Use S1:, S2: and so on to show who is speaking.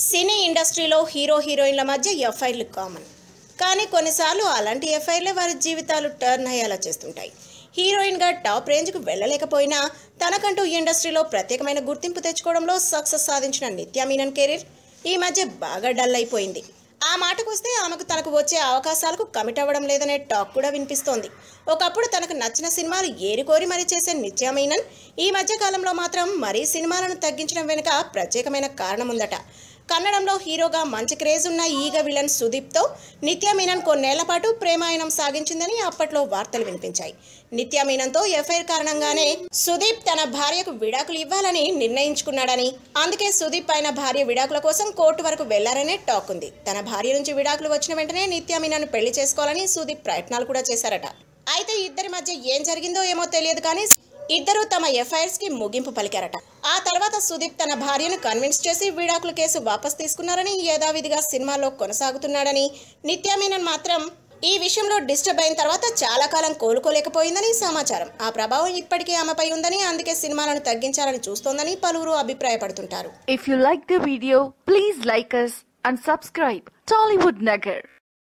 S1: సినీ ఇండస్ట్రీలో హీరో హీరోయిన్ల మధ్య ఎఫ్ఐఆర్లు కామన్. కానీ కొన్నిసార్లు అలాంటి ఎఫ్ఐఆర్లే వారి జీవితాలు టర్న్ అయ్యేలా చేస్తుంటాయి. హీరోయిన్గా టాప్ రేంజ్కు వెళ్ళలేకపోయినా తనకంటూ ఇండస్ట్రీలో ప్రత్యేకమైన గుర్తింపు తెచ్చుకోవడంలో సక్సెస్ సాధించిన నిత్యా మీనన్ కెరీర్ ఈ మధ్య బాగా డల్ అయిపోయింది. ఆ మాటకొస్తే ఆమెకు తనకు వచ్చే అవకాశాలకు కమిట్ అవ్వడం లేదనే టాక్ కూడా వినిపిస్తోంది. ఒకప్పుడు తనకు నచ్చిన సినిమాలు ఏరికోరి మరీ చేసే నిత్యా మీనన్ ఈ మధ్య కాలంలో మాత్రం మరీ సినిమాలను తగ్గించడం వెనుక ప్రత్యేకమైన కారణం ఉందట. కన్నడంలో హీరోగా మంచి క్రేజ్ ఉన్న ఈగ విలన్ సుదీప్తో నిత్యా మీనన్ కొన్నేళ్ల పాటు ప్రేమాయణం సాగించిందని అప్పట్లో వార్తలు వినిపించాయి. నిత్యా మీనన్తో ఎఫ్ఐఆర్ కారణంగానే సుదీప్ తన భార్యకు విడాకులు ఇవ్వాలని నిర్ణయించుకున్నాడని, అందుకే సుదీప్ ఆయన భార్య విడాకుల కోసం కోర్టు వరకు వెళ్లారనే టాక్ ఉంది. తన భార్య నుంచి విడాకులు వచ్చిన వెంటనే నిత్యా మీనన్ పెళ్లి చేసుకోవాలని సుదీప్ ప్రయత్నాలు కూడా చేశారట. అయితే ఇద్దరి మధ్య ఏం జరిగిందో ఏమో తెలియదు కానీ ఇద్దరు తమ ఎఫ్ఐఆర్స్ కి ముగింపు పలికారట. ఆ తర్వాత సుదీప్ తన భార్యను కన్విన్స్ చేసి విడాకుల కేసు వాపస్ తీసుకున్నారని, యథావిధిగా సినిమాలో కొనసాగుతున్నాడని, నిత్యా మీనన్ మాత్రం ఈ విషయంలో డిస్టర్బ్ అయిన తర్వాత చాలా కాలం కోలుకోలేకపోయిందని సమాచారం. ఆ ప్రభావం ఇప్పటికీ ఆమెపై ఉందని, అందుకే సినిమాలను తగ్గించాలని చూస్తోందని పలువురు అభిప్రాయపడుతుంటారు.
S2: If you like the video, please like us and subscribe Tollywood Nagar.